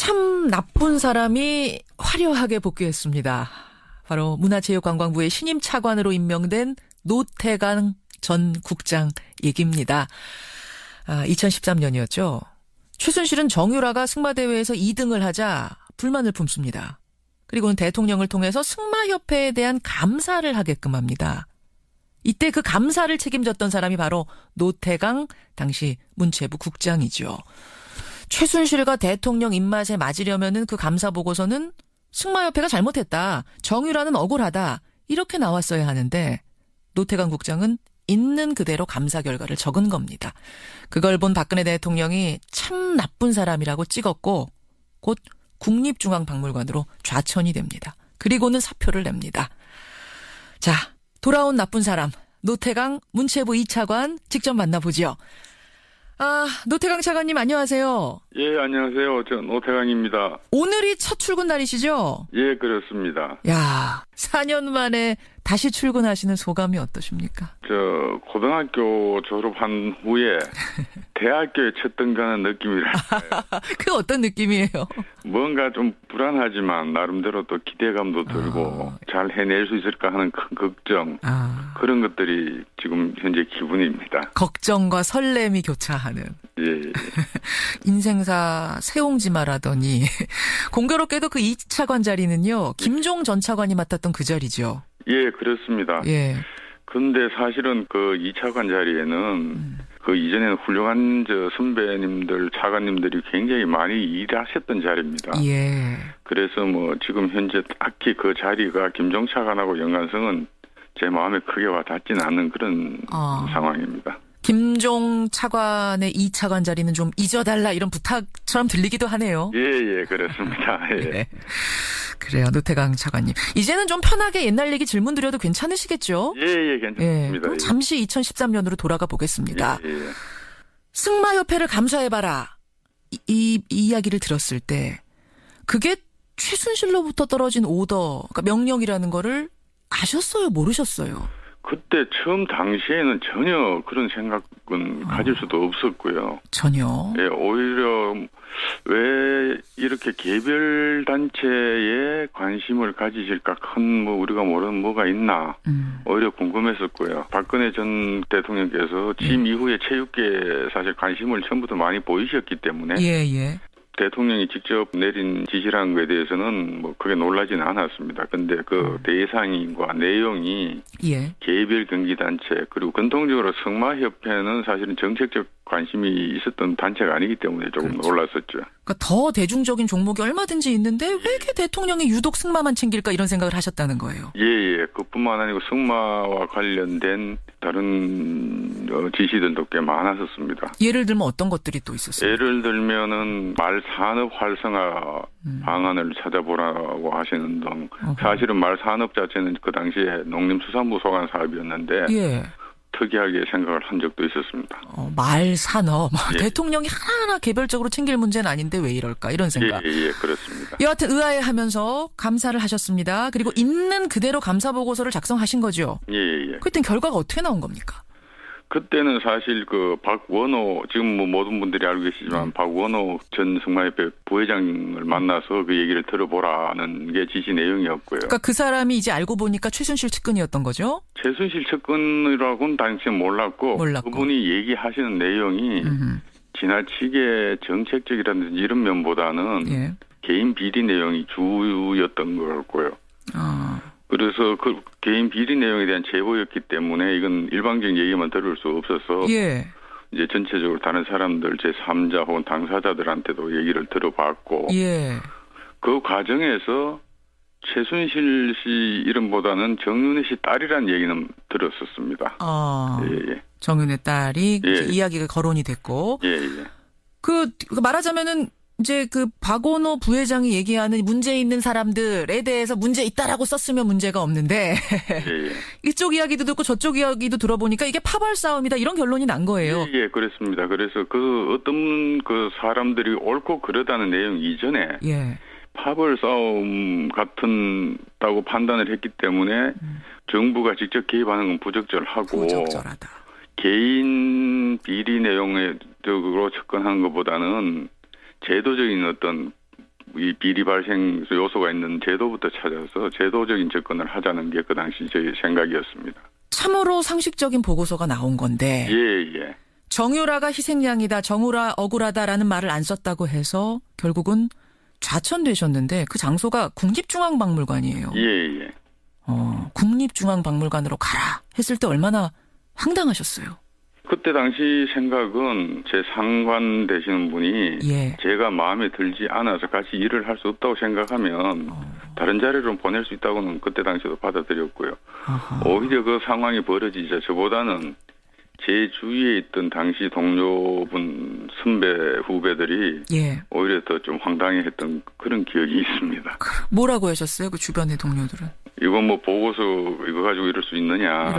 참 나쁜 사람이 화려하게 복귀했습니다. 바로 문화체육관광부의 신임 차관으로 임명된 노태강 전 국장 얘기입니다. 2013년이었죠. 최순실은 정유라가 승마대회에서 2등을 하자 불만을 품습니다. 그리고는 대통령을 통해서 승마협회에 대한 감사를 하게끔 합니다. 이때 그 감사를 책임졌던 사람이 바로 노태강 당시 문체부 국장이죠. 최순실과 대통령 입맛에 맞으려면은 그 감사 보고서는 승마협회가 잘못했다. 정유라는 억울하다. 이렇게 나왔어야 하는데 노태강 국장은 있는 그대로 감사 결과를 적은 겁니다. 그걸 본 박근혜 대통령이 참 나쁜 사람이라고 찍었고 곧 국립중앙박물관으로 좌천이 됩니다. 그리고는 사표를 냅니다. 자, 돌아온 나쁜 사람 노태강 문체부 2차관 직접 만나보죠. 노태강 차관님 안녕하세요. 예, 안녕하세요. 저 노태강입니다. 오늘이 첫 출근 날이시죠? 예, 그렇습니다. 야, 4년 만에 다시 출근하시는 소감이 어떠십니까? 저 고등학교 졸업한 후에 대학교에 첫 등반하는 느낌이랄까요. 그 어떤 느낌이에요? 뭔가 좀 불안하지만 나름대로 또 기대감도 들고 잘 해낼 수 있을까 하는 큰 걱정 그런 것들이 지금 현재 기분입니다. 걱정과 설렘이 교차하는. 예. 인생사 세옹지마라더니 공교롭게도 그 2차관 자리는요. 김종 전 차관이 맡았던 그 자리죠. 예, 그렇습니다. 예. 근데 사실은 그 2차관 자리에는 그 이전에는 훌륭한 선배님들, 차관님들이 굉장히 많이 일하셨던 자리입니다. 예. 그래서 뭐 지금 현재 딱히 그 자리가 김종 차관하고 연관성은 제 마음에 크게 와닿지는 않는 그런 상황입니다. 김종 차관의 2차관 자리는 좀 잊어달라 이런 부탁처럼 들리기도 하네요. 예, 그렇습니다. 예. 네. 그래요, 노태강 차관님. 이제는 좀 편하게 옛날 얘기 질문 드려도 괜찮으시겠죠? 예, 괜찮습니다. 그럼 잠시 2013년으로 돌아가 보겠습니다. 예. 승마협회를 감사해봐라. 이 이야기를 들었을 때 그게 최순실로부터 떨어진 오더, 그러니까 명령이라는 거를 아셨어요? 모르셨어요? 그때 처음 당시에는 전혀 그런 생각은 가질 수도 없었고요. 전혀? 예, 오히려 왜 이렇게 개별 단체에 관심을 가지실까 큰 우리가 모르는 뭐가 있나 오히려 궁금했었고요. 박근혜 전 대통령께서 취임 이후에 체육계에 사실 관심을 처음부터 많이 보이셨기 때문에 예. 대통령이 직접 내린 지시라는 것에 대해서는 뭐 크게 놀라지는 않았습니다. 근데 그 대상과 내용이 개별 경기단체 그리고 근통적으로 승마협회는 사실은 정책적 관심이 있었던 단체가 아니기 때문에 조금 놀랐었죠. 그러니까 더 대중적인 종목이 얼마든지 있는데 왜 이렇게 대통령이 유독 승마만 챙길까 이런 생각을 하셨다는 거예요. 예. 그뿐만 아니고 승마와 관련된 다른 지시들도 꽤 많았었습니다. 예를 들면 어떤 것들이 또 있었어요? 예를 들면은 말산업 활성화 방안을 찾아보라고 하시는 등 사실은 말산업 자체는 그 당시에 농림수산부 소관 사업이었는데 특이하게 생각을 한 적도 있었습니다. 말산업. 대통령이 하나하나 개별적으로 챙길 문제는 아닌데 왜 이럴까 이런 생각. 예, 그렇습니다. 여하튼 의아해하면서 감사를 하셨습니다. 그리고 있는 그대로 감사 보고서를 작성하신 거죠. 예. 그때 결과가 어떻게 나온 겁니까? 그때는 사실 그 박원호 지금 뭐 모든 분들이 알고 계시지만 박원호 전 승마협회 부회장을 만나서 그 얘기를 들어보라는 게 지시 내용이었고요. 그러니까 그 사람이 이제 알고 보니까 최순실 측근이었던 거죠? 최순실 측근이라고는 당시에 몰랐고 그분이 얘기하시는 내용이 지나치게 정책적이라든지 이런 면보다는 개인 비리 내용이 주였던 것 같고요. 그래서 그 개인 비리 내용에 대한 제보였기 때문에 이건 일방적인 얘기만 들을 수 없어서 이제 전체적으로 다른 사람들 제3자 혹은 당사자들한테도 얘기를 들어봤고 그 과정에서 최순실 씨 이름보다는 정윤혜 씨 딸이라는 얘기는 들었었습니다. 정윤혜 딸이 이야기가 거론이 됐고 그 말하자면은 이제 그 박원호 부회장이 얘기하는 문제 있는 사람들에 대해서 문제 있다라고 썼으면 문제가 없는데 이쪽 이야기도 듣고 저쪽 이야기도 들어보니까 이게 파벌 싸움이다 이런 결론이 난 거예요. 그렇습니다. 그래서 그 어떤 그 사람들이 옳고 그러다는 내용 이전에 파벌 싸움 같다고 판단을 했기 때문에 정부가 직접 개입하는 건 부적절하고 부적절하다. 개인 비리 내용적으로 접근하는 것보다는 제도적인 어떤 이 비리 발생 요소가 있는 제도부터 찾아서 제도적인 접근을 하자는 게 그 당시 저희 생각이었습니다. 참으로 상식적인 보고서가 나온 건데. 예. 정유라가 희생양이다, 정유라 억울하다라는 말을 안 썼다고 해서 결국은 좌천되셨는데 그 장소가 국립중앙박물관이에요. 예. 국립중앙박물관으로 가라 했을 때 얼마나 황당하셨어요? 그때 당시 생각은 제 상관 되시는 분이 제가 마음에 들지 않아서 같이 일을 할 수 없다고 생각하면 다른 자리로 보낼 수 있다고는 그때 당시도 받아들였고요. 오히려 그 상황이 벌어지자 저보다는 제 주위에 있던 당시 동료분 선배 후배들이 오히려 더 좀 황당해했던 그런 기억이 있습니다. 뭐라고 하셨어요? 그 주변의 동료들은? 이거 뭐 보고서 이거 가지고 이럴 수 있느냐.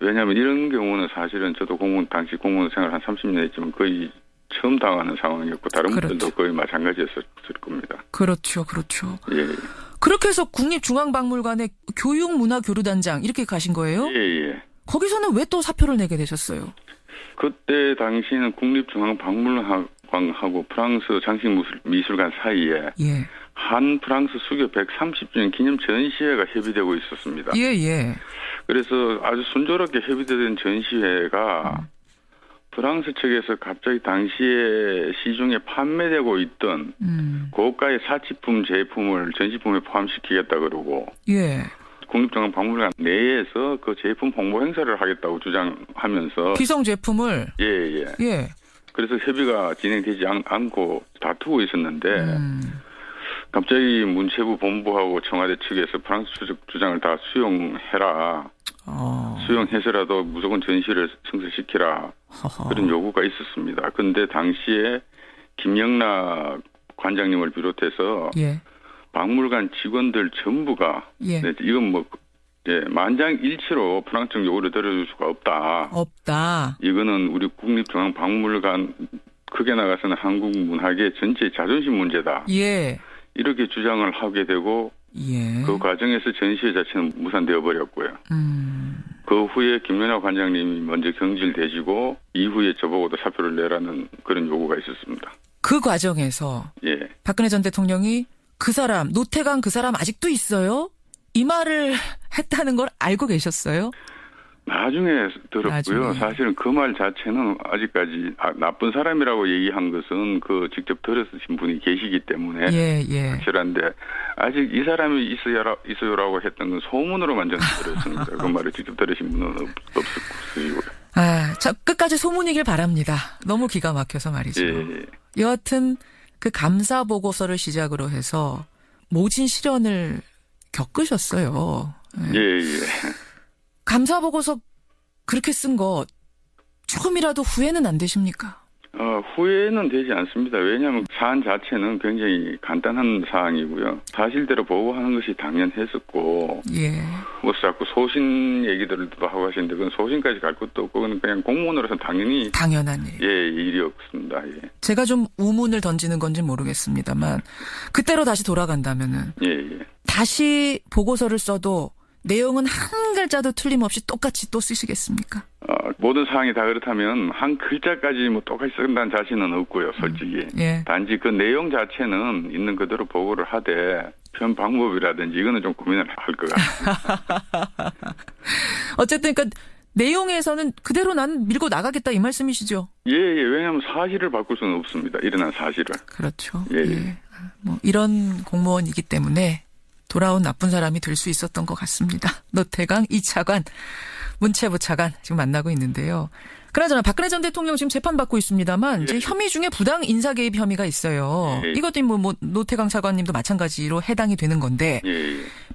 왜냐하면 이런 경우는 사실은 저도 당시 공무원 생활 한 30년 했지만 거의 처음 당하는 상황이었고 다른 분들도 거의 마찬가지였을 겁니다. 그렇죠. 예. 그렇게 해서 국립중앙박물관의 교육문화교류단장 이렇게 가신 거예요? 예. 거기서는 왜 또 사표를 내게 되셨어요? 그때 당시에는 국립중앙박물관하고 프랑스 장식미술관 사이에 한 프랑스 수교 130주년 기념 전시회가 협의되고 있었습니다. 예. 그래서 아주 순조롭게 협의된 전시회가 프랑스 측에서 갑자기 당시에 시중에 판매되고 있던 고가의 사치품 제품을 전시품에 포함시키겠다 그러고 국립중앙박물관 내에서 그 제품 홍보 행사를 하겠다고 주장하면서 기성 제품을 예. 그래서 협의가 진행되지 않고 다투고 있었는데 갑자기 문체부 본부하고 청와대 측에서 프랑스 주장을 다 수용해라. 수용해서라도 무조건 전시를 성사시키라. 그런 요구가 있었습니다. 그런데 당시에 김영락 관장님을 비롯해서 박물관 직원들 전부가 이건 만장일치로 프랑스 측 요구를 들어줄 수가 없다. 이거는 우리 국립중앙박물관 크게 나가서는 한국 문학의 전체 자존심 문제다. 이렇게 주장을 하게 되고 그 과정에서 전시회 자체는 무산되어 버렸고요. 그 후에 김연아 관장님이 먼저 경질되시고 이후에 저보고도 사표를 내라는 그런 요구가 있었습니다. 그 과정에서 박근혜 전 대통령이 노태강 그 사람 아직도 있어요? 이 말을 했다는 걸 알고 계셨어요? 나중에 들었고요. 사실은 그 말 자체는 아직까지 나쁜 사람이라고 얘기한 것은 그 직접 들으신 분이 계시기 때문에 확실한데 아직 이 사람이 있어요라고 했던 건 소문으로만 저는 들었습니다. 그 말을 직접 들으신 분은 없었고요. 자, 끝까지 소문이길 바랍니다. 너무 기가 막혀서 말이죠. 여하튼 그 감사 보고서를 시작으로 해서 모진 시련을 겪으셨어요. 감사 보고서 그렇게 쓴 거 조금이라도 후회는 안 되십니까? 후회는 되지 않습니다. 왜냐하면 사안 자체는 굉장히 간단한 사항이고요. 사실대로 보고하는 것이 당연했었고 뭐 자꾸 소신 얘기들도 하고 하시는데 그건 소신까지 갈 것도 없고 그냥 공무원으로서 당연한 일이었습니다. 제가 좀 우문을 던지는 건지 모르겠습니다만 그때로 다시 돌아간다면은 다시 보고서를 써도 내용은 한 글자도 틀림없이 똑같이 또 쓰시겠습니까? 모든 사항이 다 그렇다면 한 글자까지 똑같이 쓴다는 자신은 없고요, 솔직히. 단지 그 내용 자체는 있는 그대로 보고를 하되 표현 방법이라든지 이거는 좀 고민을 할 것 같습니다. 어쨌든 그러니까 내용에서는 그대로 난 밀고 나가겠다 이 말씀이시죠? 왜냐하면 사실을 바꿀 수는 없습니다. 일어난 사실을. 그렇죠. 뭐 이런 공무원이기 때문에 돌아온 나쁜 사람이 될 수 있었던 것 같습니다. 노태강 2차관, 문체부 차관 지금 만나고 있는데요. 그나저나 박근혜 전 대통령 지금 재판받고 있습니다만 이제 혐의 중에 부당 인사 개입 혐의가 있어요. 이것도 뭐 노태강 차관님도 마찬가지로 해당이 되는 건데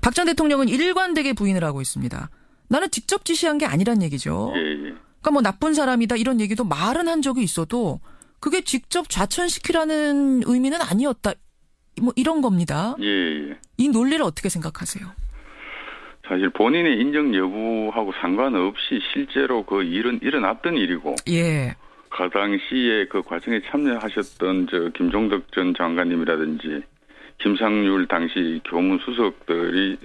박 전 대통령은 일관되게 부인을 하고 있습니다. 나는 직접 지시한 게 아니란 얘기죠. 그러니까 뭐 나쁜 사람이다 이런 얘기도 말은 한 적이 있어도 그게 직접 좌천시키라는 의미는 아니었다. 뭐 이런 겁니다. 이 논리를 어떻게 생각하세요? 사실 본인의 인정 여부하고 상관없이 실제로 그 일은 일어났던 일이고 그 당시에 그 과정에 참여하셨던 김종덕 전 장관님이라든지 김상률 당시 교문수석들이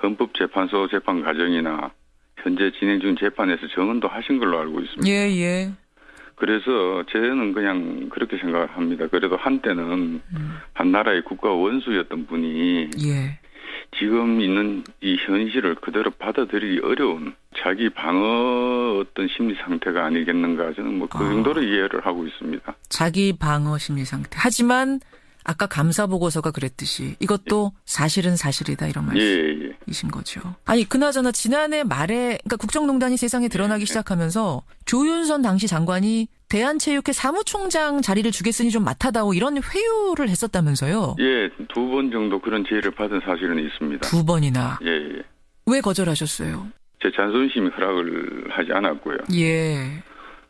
헌법재판소 재판 과정이나 현재 진행 중 재판에서 증언도 하신 걸로 알고 있습니다. 그래서 저는 그냥 그렇게 생각을 합니다. 그래도 한때는 한 나라의 국가 원수였던 분이 예. 지금 있는 이 현실을 그대로 받아들이기 어려운 자기 방어 어떤 심리 상태가 아니겠는가, 저는 뭐 그 정도로 이해를 하고 있습니다. 자기 방어 심리 상태. 하지만 아까 감사 보고서가 그랬듯이 이것도 사실은 사실이다, 이런 말씀이신 거죠. 아니 그나저나 지난해 말에, 그러니까 국정농단이 세상에 드러나기 시작하면서 조윤선 당시 장관이 대한체육회 사무총장 자리를 주겠으니 좀 맡아다오, 이런 회유를 했었다면서요. 예, 2번 정도 그런 제의를 받은 사실은 있습니다. 2번이나. 예. 왜 거절하셨어요? 제 자존심이 허락을 하지 않았고요. 예.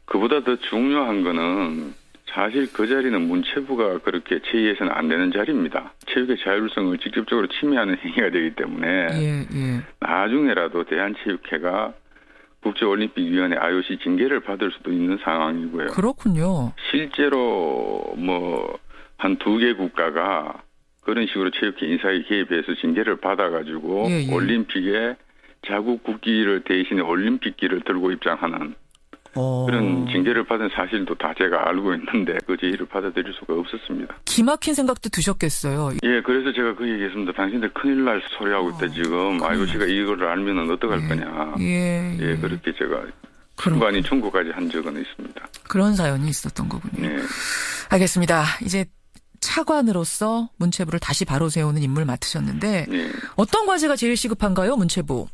그보다 더 중요한 거는 사실 그 자리는 문체부가 그렇게 제의해서는 안 되는 자리입니다. 체육의 자율성을 직접적으로 침해하는 행위가 되기 때문에 나중에라도 대한체육회가 국제올림픽위원회 IOC 징계를 받을 수도 있는 상황이고요. 그렇군요. 실제로 뭐 한 2개 국가가 그런 식으로 체육회 인사에 개입해서 징계를 받아가지고 올림픽에 자국 국기를 대신에 올림픽기를 들고 입장하는 그런 징계를 받은 사실도 다 제가 알고 있는데 그 제의를 받아들일 수가 없었습니다. 기막힌 생각도 드셨겠어요. 예, 그래서 제가 그 얘기했습니다. 당신들 큰일 날 소리하고 있다 지금. IOC가 이거를 알면은 어떡할 거냐. 예, 그렇게 제가 순간이 충고까지 한 적은 있습니다. 그런 사연이 있었던 거군요. 예. 알겠습니다. 이제 차관으로서 문체부를 다시 바로 세우는 임무를 맡으셨는데 어떤 과제가 제일 시급한가요, 문체부?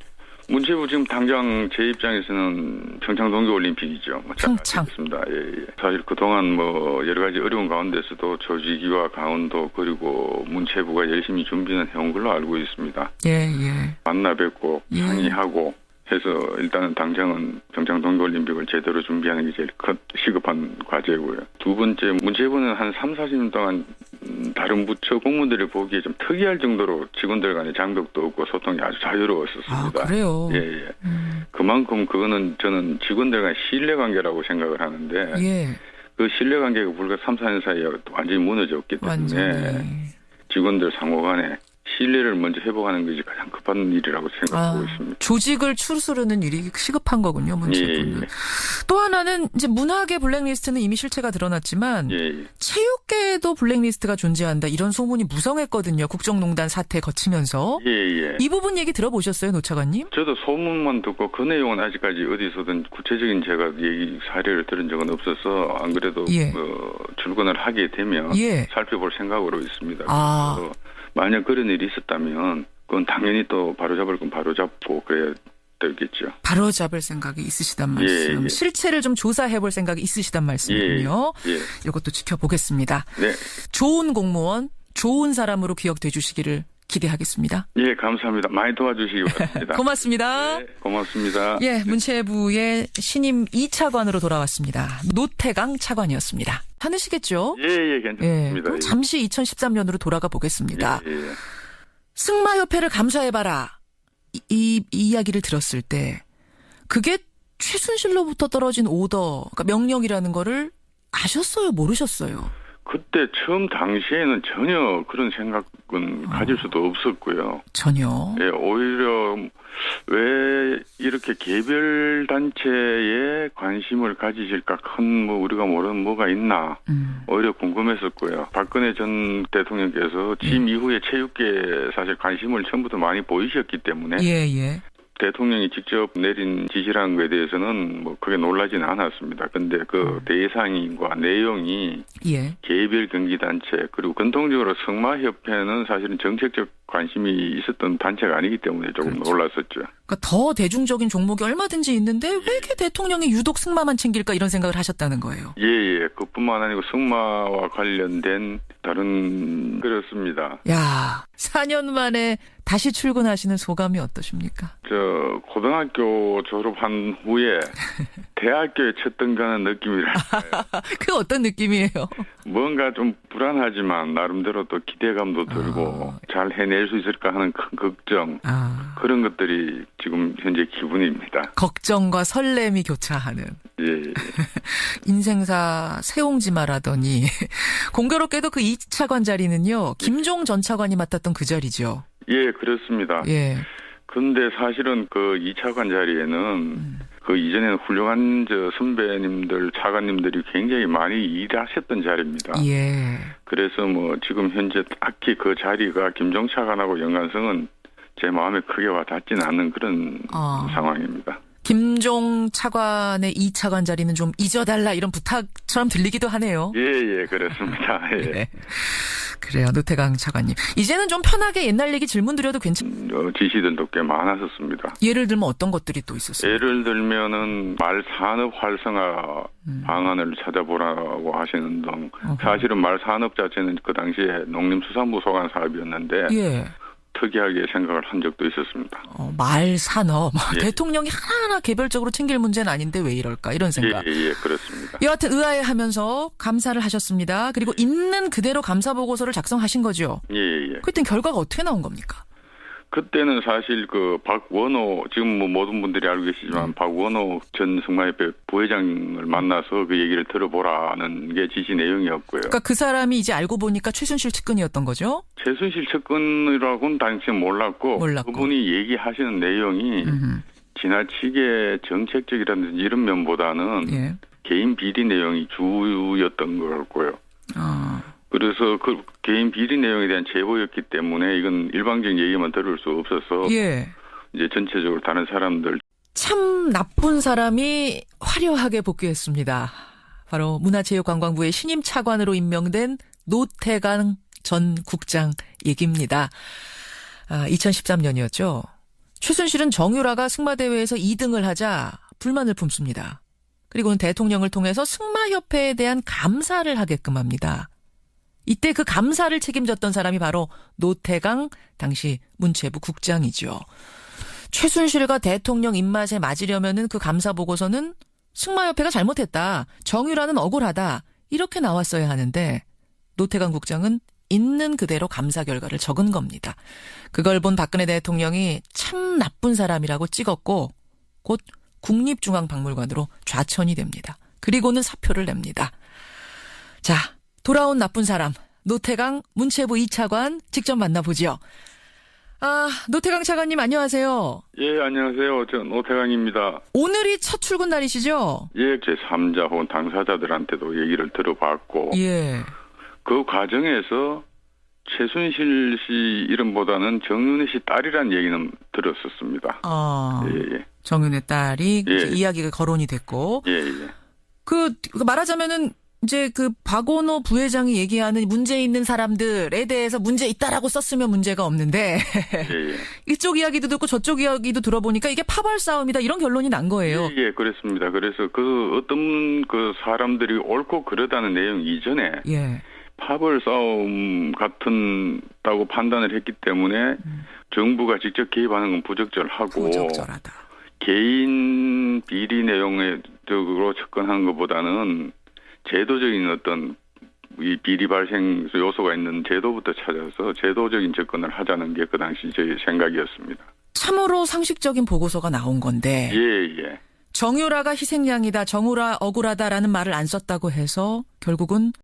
문체부 지금 당장 제 입장에서는 평창 동계올림픽이죠. 평창. 예. 사실 그동안 뭐 여러 가지 어려운 가운데서도 조직위와 강원도 그리고 문체부가 열심히 준비는 해온 걸로 알고 있습니다. 예. 만나 뵙고 상의하고 해서 일단은 당장은 평창 동계올림픽을 제대로 준비하는 게 제일 시급한 과제고요. 두 번째, 문체부는 한 3, 40년 동안 다른 부처 공무원들이 보기에 좀 특이할 정도로 직원들 간의 장벽도 없고 소통이 아주 자유로웠었습니다. 아, 그래요? 예. 그만큼 그거는 저는 직원들 간의 신뢰관계라고 생각을 하는데 그 신뢰관계가 불과 3, 4년 사이에 완전히 무너졌기 때문에 직원들 상호 간에 신뢰를 먼저 회복하는 것이 가장 급한 일이라고 생각하고 있습니다. 조직을 추스르는 일이 시급한 거군요, 문체부는. 또 하나는 이제 문학의 블랙리스트는 이미 실체가 드러났지만 체육계에도 블랙리스트가 존재한다, 이런 소문이 무성했거든요. 국정농단 사태 거치면서. 이 부분 얘기 들어보셨어요, 노 차관님? 저도 소문만 듣고 그 내용은 아직까지 어디서든 구체적인 제가 얘기 사례를 들은 적은 없어서 안 그래도 출근을 하게 되면 살펴볼 생각으로 있습니다. 그래서 만약 그런 일이 있었다면 그건 당연히 또 바로잡을 건 바로잡고 그래야 되겠죠. 바로잡을 생각이 있으시단 말씀. 실체를 좀 조사해볼 생각이 있으시단 말씀이군요. 이것도 지켜보겠습니다. 좋은 공무원, 좋은 사람으로 기억돼 주시기를 기대하겠습니다. 예, 감사합니다. 많이 도와주시기 바랍니다. 고맙습니다. 고맙습니다. 문체부의 신임 2차관으로 돌아왔습니다. 노태강 차관이었습니다. 하시겠죠? 괜찮습니다. 그럼 잠시 2013년으로 돌아가 보겠습니다. 승마협회를 감사해봐라. 이 이야기를 들었을 때 그게 최순실로부터 떨어진 오더, 그러니까 명령이라는 거를 아셨어요? 모르셨어요? 그때 처음 당시에는 전혀 그런 생각은 가질 수도 없었고요. 전혀. 오히려 왜 이렇게 개별 단체에 관심을 가지실까, 큰 우리가 모르는 뭐가 있나 오히려 궁금했었고요. 박근혜 전 대통령께서 취임 이후에 체육계에 사실 관심을 처음부터 많이 보이셨기 때문에 대통령이 직접 내린 지시라는 것에 대해서는 뭐 크게 놀라지는 않았습니다. 근데 그 대상과 내용이 개별 경기단체, 그리고 전통적으로 승마협회는 사실은 정책적 관심이 있었던 단체가 아니기 때문에 조금 놀랐었죠. 그러니까 더 대중적인 종목이 얼마든지 있는데 왜 이렇게 대통령이 유독 승마만 챙길까, 이런 생각을 하셨다는 거예요. 그뿐만 아니고 승마와 관련된 다른 그렇습니다. 4년 만에 다시 출근하시는 소감이 어떠십니까? 고등학교 졸업한 후에 대학교에 첫 등교하는 느낌이랄까요. 그 어떤 느낌이에요? 뭔가 좀 불안하지만 나름대로 또 기대감도 들고 잘 해낼 수 있을까 하는 큰 걱정, 그런 것들이 지금 현재 기분입니다. 걱정과 설렘이 교차하는. 인생사 세옹지마라더니 공교롭게도 그 2차관 자리는요, 김종 전 차관이 맡았던 그 자리죠. 그렇습니다. 근데 사실은 그 2차관 자리에는 그 이전에는 훌륭한 선배님들, 차관님들이 굉장히 많이 일하셨던 자리입니다. 예. 그래서 뭐 지금 현재 딱히 그 자리가 김종 차관하고 연관성은 제 마음에 크게 와닿지는 않는 그런 상황입니다. 김종 차관의 이 차관 자리는 좀 잊어달라 이런 부탁처럼 들리기도 하네요. 예, 그렇습니다. 예. 네. 그래요, 노태강 차관님. 이제는 좀 편하게 옛날 얘기 질문 드려도 지시들도 꽤 많았었습니다. 예를 들면 어떤 것들이 또 있었어요? 예를 들면은 말산업 활성화 방안을 찾아보라고 하시는 등 사실은 말산업 자체는 그 당시에 농림수산부 소관 사업이었는데 예. 특이하게 생각을 한 적도 있었습니다. 말산업. 예. 대통령이 하나하나 개별적으로 챙길 문제는 아닌데 왜 이럴까 이런 생각. 예, 그렇습니다. 여하튼 의아해하면서 감사를 하셨습니다. 그리고 있는 그대로 감사 보고서를 작성하신 거죠. 예. 그땐 결과가 어떻게 나온 겁니까? 그때는 사실 그 박원호, 지금 뭐 모든 분들이 알고 계시지만 박원호 전 승마협회 부회장을 만나서 그 얘기를 들어보라는 게 지시 내용이었고요. 그러니까 그 사람이 이제 알고 보니까 최순실 측근이었던 거죠? 최순실 측근이라고는 당시 몰랐고 그분이 얘기하시는 내용이 지나치게 정책적이라든지 이런 면보다는 개인 비리 내용이 주였던 것 같고요. 그래서 그 개인 비리 내용에 대한 제보였기 때문에 이건 일방적인 얘기만 들을 수 없어서 이제 전체적으로 다른 사람들 참 나쁜 사람이 화려하게 복귀했습니다. 바로 문화체육관광부의 신임 차관으로 임명된 노태강 전 국장 얘기입니다. 2013년이었죠. 최순실은 정유라가 승마대회에서 2등을 하자 불만을 품습니다. 그리고는 대통령을 통해서 승마협회에 대한 감사를 하게끔 합니다. 이때 그 감사를 책임졌던 사람이 바로 노태강 당시 문체부 국장이죠. 최순실과 대통령 입맛에 맞으려면은 그 감사 보고서는 승마협회가 잘못했다. 정유라는 억울하다. 이렇게 나왔어야 하는데 노태강 국장은 있는 그대로 감사 결과를 적은 겁니다. 그걸 본 박근혜 대통령이 참 나쁜 사람이라고 찍었고 곧 국립중앙박물관으로 좌천이 됩니다. 그리고는 사표를 냅니다. 자, 돌아온 나쁜 사람 노태강 문체부 2차관 직접 만나보죠. 노태강 차관님 안녕하세요. 예, 안녕하세요. 저 노태강입니다. 오늘이 첫 출근 날이시죠? 예, 제 3자 혹은 당사자들한테도 얘기를 들어봤고 그 과정에서 최순실 씨 이름보다는 정윤혜 씨 딸이라는 얘기는 들었었습니다. 정윤혜 딸이 이야기가 거론이 됐고 그 말하자면은 이제 그 박원호 부회장이 얘기하는 문제 있는 사람들에 대해서 문제 있다라고 썼으면 문제가 없는데 이쪽 이야기도 듣고 저쪽 이야기도 들어보니까 이게 파벌 싸움이다 이런 결론이 난 거예요. 예, 그렇습니다. 그래서 그 어떤 그 사람들이 옳고 그러다는 내용 이전에 파벌 싸움 같다고 판단을 했기 때문에 정부가 직접 개입하는 건 부적절하고 부적절하다. 개인 비리 내용으로 접근하는 것보다는 제도적인 어떤 이 비리 발생 요소가 있는 제도부터 찾아서 제도적인 접근을 하자는 게 그 당시 저희 생각이었습니다. 참으로 상식적인 보고서가 나온 건데 정유라가 희생양이다, 정유라 억울하다라는 말을 안 썼다고 해서 결국은